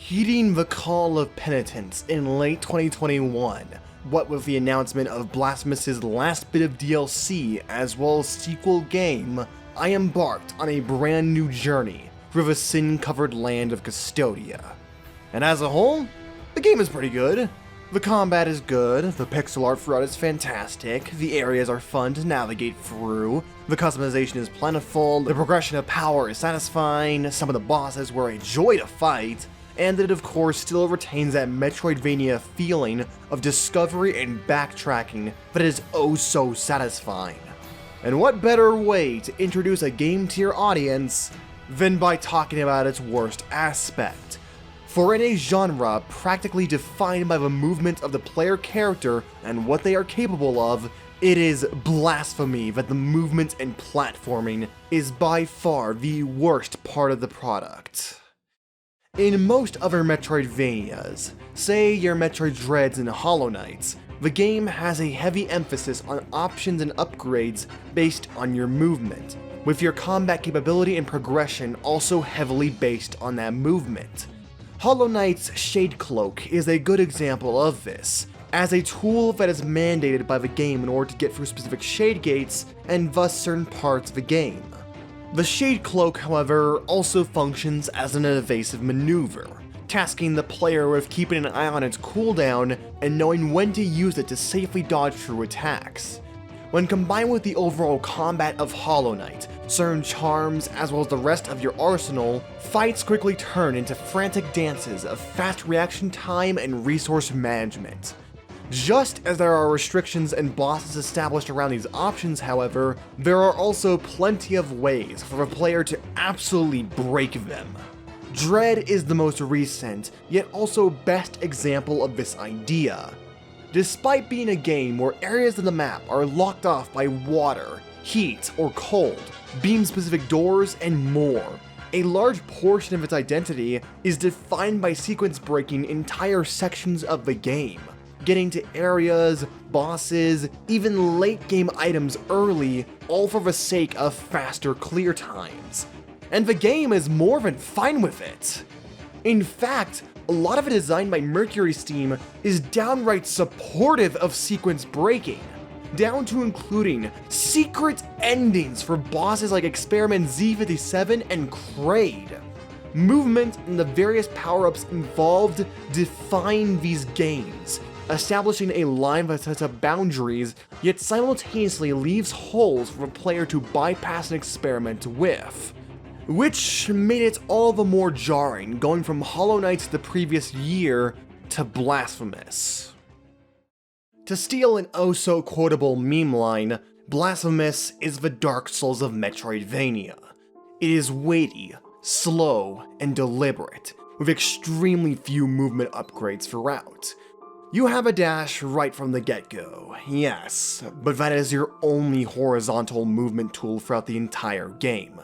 Heeding the call of penitence in late 2021, what with the announcement of Blasphemous' last bit of DLC as well as sequel game, I embarked on a brand new journey through the sin-covered land of Custodia. And as a whole, the game is pretty good. The combat is good, the pixel art throughout is fantastic, the areas are fun to navigate through, the customization is plentiful, the progression of power is satisfying, some of the bosses were a joy to fight, and it of course still retains that Metroidvania feeling of discovery and backtracking that is oh so satisfying. And what better way to introduce a game to your audience than by talking about its worst aspect? For in a genre practically defined by the movement of the player character and what they are capable of, it is blasphemy that the movement and platforming is by far the worst part of the product. In most other Metroidvanias, say your Metroid Dreads and Hollow Knights, the game has a heavy emphasis on options and upgrades based on your movement, with your combat capability and progression also heavily based on that movement. Hollow Knight's Shade Cloak is a good example of this, as a tool that is mandated by the game in order to get through specific shade gates and thus certain parts of the game. The Shade Cloak, however, also functions as an evasive maneuver, tasking the player with keeping an eye on its cooldown and knowing when to use it to safely dodge through attacks. When combined with the overall combat of Hollow Knight, certain charms, as well as the rest of your arsenal, fights quickly turn into frantic dances of fast reaction time and resource management. Just as there are restrictions and bosses established around these options, however, there are also plenty of ways for a player to absolutely break them. Dread is the most recent, yet also best example of this idea. Despite being a game where areas of the map are locked off by water, heat, or cold, beam-specific doors, and more, a large portion of its identity is defined by sequence-breaking entire sections of the game, getting to areas, bosses, even late-game items early, all for the sake of faster clear times. And the game is more than fine with it. In fact, a lot of it designed by Mercury Steam is downright supportive of sequence breaking, down to including secret endings for bosses like Experiment Z57 and Kraid. Movement and the various power-ups involved define these games, establishing a line that sets up boundaries, yet simultaneously leaves holes for a player to bypass and experiment with. Which made it all the more jarring going from Hollow Knight the previous year to Blasphemous. To steal an oh-so-quotable meme line, Blasphemous is the Dark Souls of Metroidvania. It is weighty, slow, and deliberate, with extremely few movement upgrades throughout. You have a dash right from the get-go, yes, but that is your only horizontal movement tool throughout the entire game.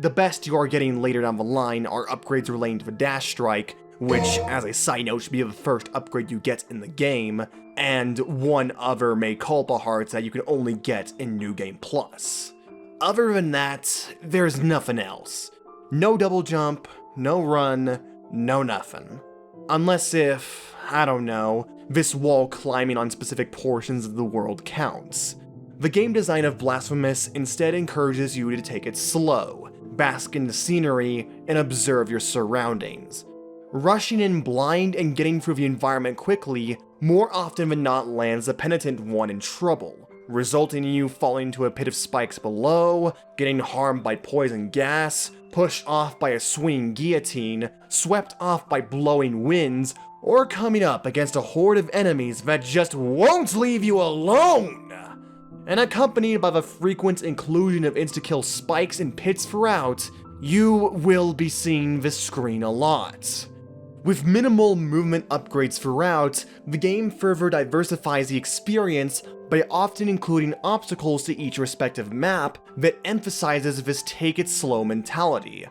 The best you are getting later down the line are upgrades relating to the dash strike, which, as a side note, should be the first upgrade you get in the game, and one other mea culpa hearts that you can only get in New Game Plus. Other than that, there's nothing else. No double jump, no run, no nothing. Unless if, I don't know, this wall climbing on specific portions of the world counts. The game design of Blasphemous instead encourages you to take it slow, bask in the scenery, and observe your surroundings. Rushing in blind and getting through the environment quickly more often than not lands the penitent one in trouble, resulting in you falling into a pit of spikes below, getting harmed by poison gas, pushed off by a swinging guillotine, swept off by blowing winds, or coming up against a horde of enemies that just won't leave you alone! And accompanied by the frequent inclusion of insta-kill spikes and pits throughout, you will be seeing this screen a lot. With minimal movement upgrades throughout, the game further diversifies the experience by often including obstacles to each respective map that emphasizes this take-it-slow mentality.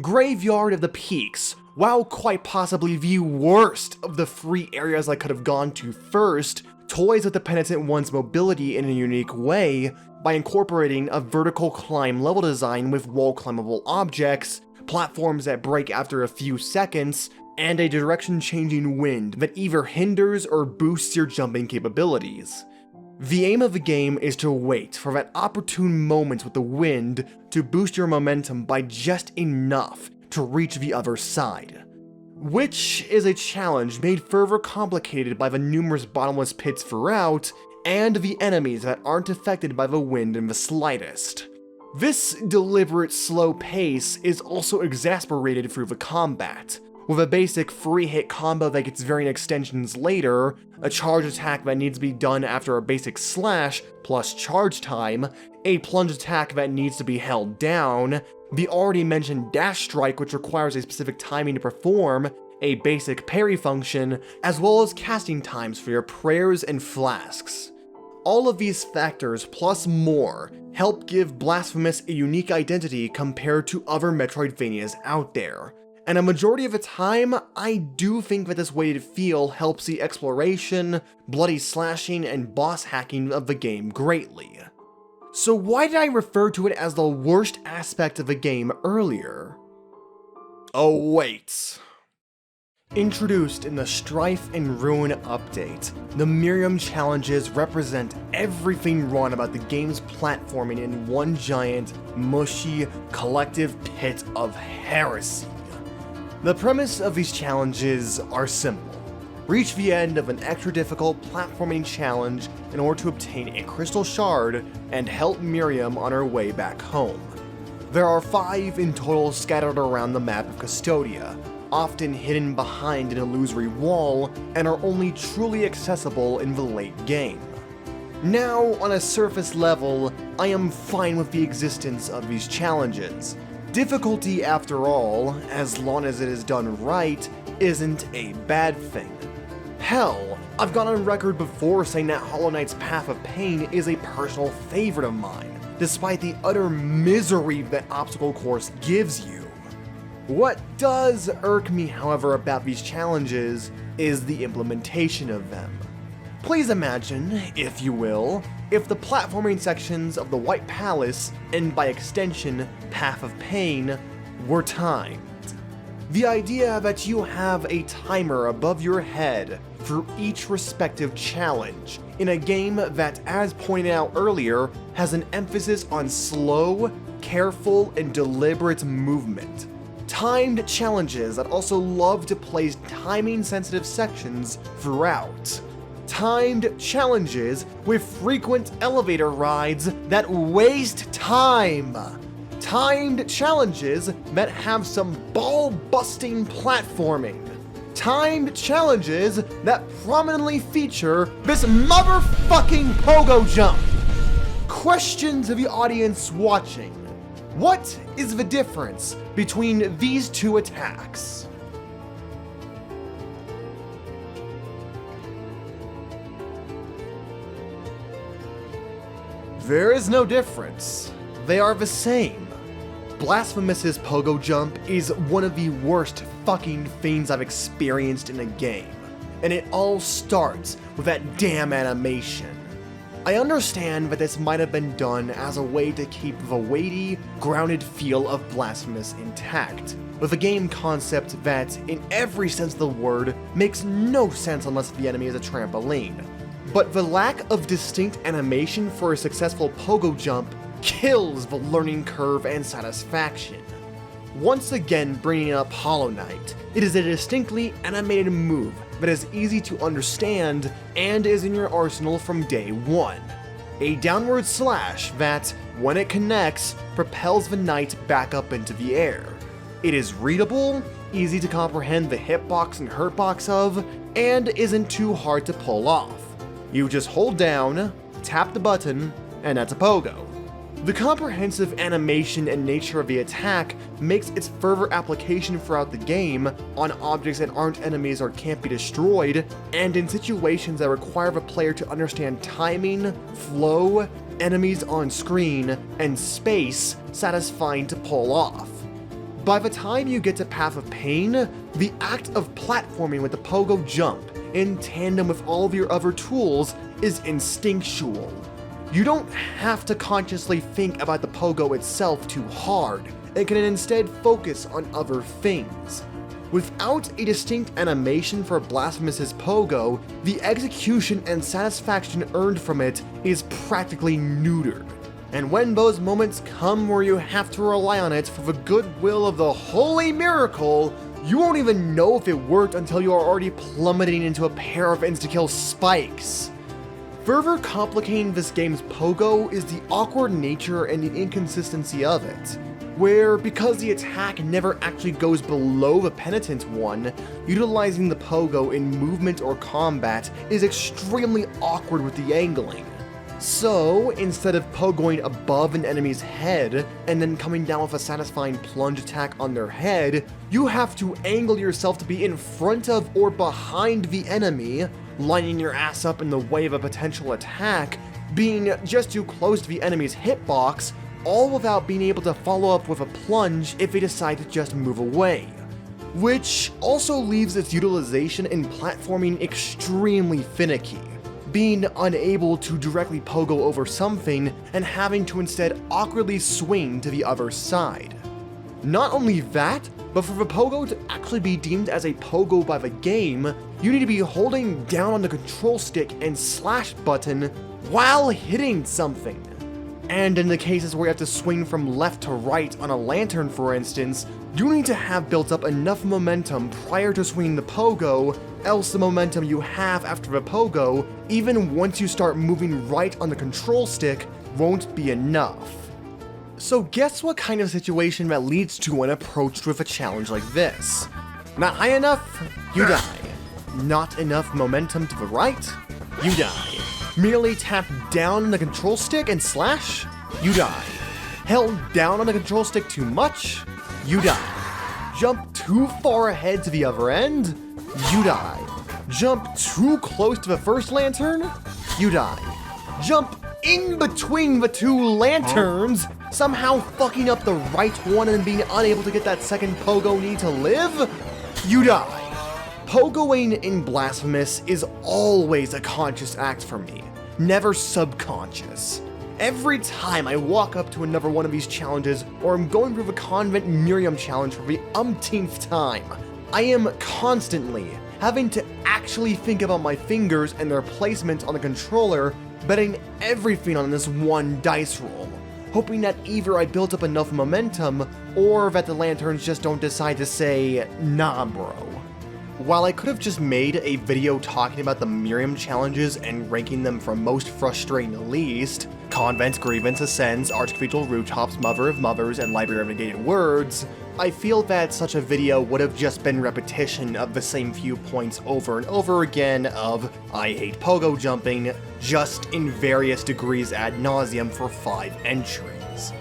Graveyard of the Peaks, while quite possibly the worst of the free areas I could have gone to first, toys with the penitent one's mobility in a unique way by incorporating a vertical climb level design with wall climbable objects, platforms that break after a few seconds, and a direction-changing wind that either hinders or boosts your jumping capabilities. The aim of the game is to wait for that opportune moment with the wind to boost your momentum by just enough to reach the other side, which is a challenge made further complicated by the numerous bottomless pits throughout and the enemies that aren't affected by the wind in the slightest. This deliberate slow pace is also exasperated through the combat, with a basic free-hit combo that gets varying extensions later, a charge attack that needs to be done after a basic slash plus charge time, a plunge attack that needs to be held down, the already mentioned dash strike which requires a specific timing to perform, a basic parry function, as well as casting times for your prayers and flasks. All of these factors, plus more, help give Blasphemous a unique identity compared to other Metroidvanias out there. And a majority of the time, I do think that this weighted feel helps the exploration, bloody slashing, and boss hacking of the game greatly. So why did I refer to it as the worst aspect of the game earlier? Oh wait. Introduced in the Strife and Ruin update, the Miriam challenges represent everything wrong about the game's platforming in one giant, mushy, collective pit of heresy. The premise of these challenges are simple. Reach the end of an extra difficult platforming challenge in order to obtain a crystal shard and help Miriam on her way back home. There are 5 in total scattered around the map of Custodia, often hidden behind an illusory wall and are only truly accessible in the late game. Now, on a surface level, I am fine with the existence of these challenges. Difficulty, after all, as long as it is done right, isn't a bad thing. Hell, I've gone on record before saying that Hollow Knight's Path of Pain is a personal favorite of mine, despite the utter misery that Obstacle Course gives you. What does irk me, however, about these challenges is the implementation of them. Please imagine, if you will, if the platforming sections of the White Palace, and by extension, Path of Pain, were timed. The idea that you have a timer above your head for each respective challenge, in a game that, as pointed out earlier, has an emphasis on slow, careful, and deliberate movement. Timed challenges that also love to place timing-sensitive sections throughout. Timed challenges with frequent elevator rides that waste time. Timed challenges that have some ball-busting platforming. Timed challenges that prominently feature this motherfucking pogo jump. Question to the audience watching. What is the difference between these two attacks? There is no difference. They are the same. Blasphemous's pogo jump is one of the worst fucking things I've experienced in a game, and it all starts with that damn animation. I understand that this might have been done as a way to keep the weighty, grounded feel of Blasphemous intact, with a game concept that, in every sense of the word, makes no sense unless the enemy is a trampoline. But the lack of distinct animation for a successful pogo jump kills the learning curve and satisfaction. Once again bringing up Hollow Knight, it is a distinctly animated move that is easy to understand and is in your arsenal from day one. A downward slash that, when it connects, propels the knight back up into the air. It is readable, easy to comprehend the hitbox and hurtbox of, and isn't too hard to pull off. You just hold down, tap the button, and that's a pogo. The comprehensive animation and nature of the attack makes its further application throughout the game on objects that aren't enemies or can't be destroyed, and in situations that require the player to understand timing, flow, enemies on screen, and space satisfying to pull off. By the time you get to Path of Pain, the act of platforming with the pogo jump, in tandem with all of your other tools, is instinctual. You don't have to consciously think about the pogo itself too hard, and can instead focus on other things. Without a distinct animation for Blasphemous' pogo, the execution and satisfaction earned from it is practically neutered. And when those moments come where you have to rely on it for the goodwill of the holy miracle, you won't even know if it worked until you are already plummeting into a pair of insta-kill spikes. Further complicating this game's pogo is the awkward nature and the inconsistency of it, where because the attack never actually goes below the penitent one, utilizing the pogo in movement or combat is extremely awkward with the angling. So, instead of pogoing above an enemy's head and then coming down with a satisfying plunge attack on their head, you have to angle yourself to be in front of or behind the enemy, lining your ass up in the way of a potential attack, being just too close to the enemy's hitbox, all without being able to follow up with a plunge if they decide to just move away. Which also leaves its utilization in platforming extremely finicky, being unable to directly pogo over something and having to instead awkwardly swing to the other side. Not only that, but for the pogo to actually be deemed as a pogo by the game, you need to be holding down on the control stick and slash button while hitting something. And in the cases where you have to swing from left to right on a lantern, for instance, you need to have built up enough momentum prior to swinging the pogo, else the momentum you have after the pogo, even once you start moving right on the control stick, won't be enough. So guess what kind of situation that leads to when approached with a challenge like this? Not high enough? You die. Not enough momentum to the right? You die. Merely tap down on the control stick and slash? You die. Held down on the control stick too much? You die. Jump too far ahead to the other end? You die. Jump too close to the first lantern? You die. Jump in between the two lanterns, somehow fucking up the right one and being unable to get that second pogo need to live? You die. Pogoing in Blasphemous is always a conscious act for me, never subconscious. Every time I walk up to another one of these challenges, or I'm going through the Convent Miriam challenge for the umpteenth time, I am constantly having to actually think about my fingers and their placement on the controller, betting everything on this one dice roll, hoping that either I built up enough momentum, or that the lanterns just don't decide to say, nah bro. While I could have just made a video talking about the Miriam challenges and ranking them from most frustrating to least, Convent, Grievance, Ascends, Archcathedral, Rooftops, Mother of Mothers, and Library of Negated Words, I feel that such a video would have just been repetition of the same few points over and over again of, I hate pogo jumping, just in various degrees ad nauseum for 5 entries.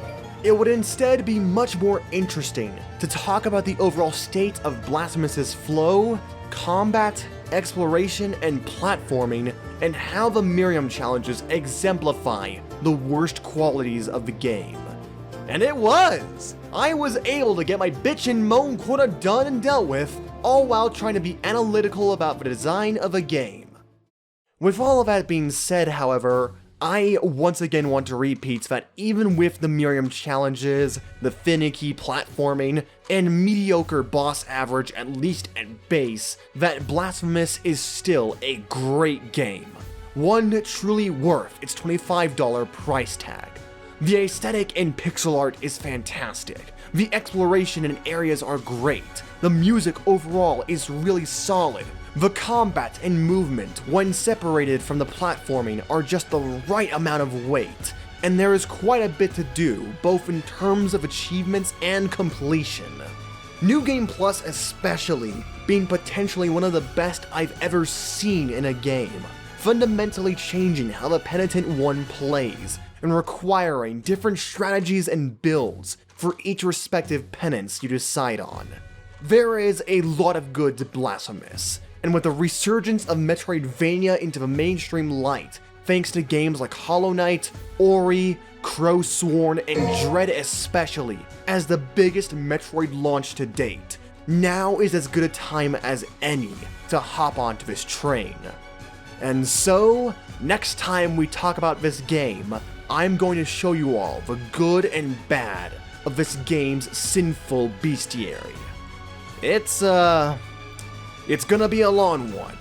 It would instead be much more interesting to talk about the overall state of Blasphemous' flow, combat, exploration, and platforming, and how the Miriam challenges exemplify the worst qualities of the game. And it was! I was able to get my bitch and moan quota done and dealt with, all while trying to be analytical about the design of a game. With all of that being said, however, I once again want to repeat that even with the Miriam challenges, the finicky platforming, and mediocre boss average at least at base, that Blasphemous is still a great game. One truly worth its $25 price tag. The aesthetic and pixel art is fantastic. The exploration and areas are great. The music overall is really solid. The combat and movement, when separated from the platforming, are just the right amount of weight, and there is quite a bit to do, both in terms of achievements and completion. New Game Plus especially, being potentially one of the best I've ever seen in a game, fundamentally changing how the Penitent One plays, and requiring different strategies and builds for each respective penance you decide on. There is a lot of good to Blasphemous, and with the resurgence of Metroidvania into the mainstream light, thanks to games like Hollow Knight, Ori, Crow Sworn, and Dread especially, as the biggest Metroid launch to date, now is as good a time as any to hop onto this train. And so, next time we talk about this game, I'm going to show you all the good and bad of this game's sinful bestiary. it's gonna be a long one.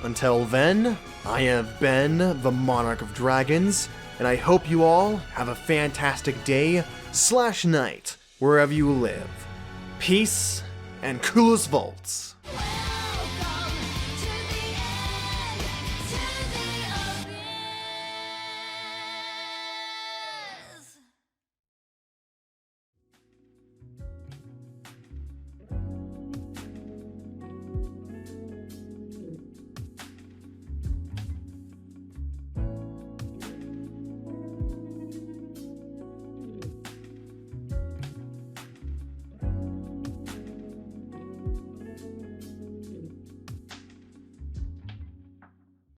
Until then, I have been the Monarch of Dragons, and I hope you all have a fantastic day / night wherever you live. Peace and coolest vaults.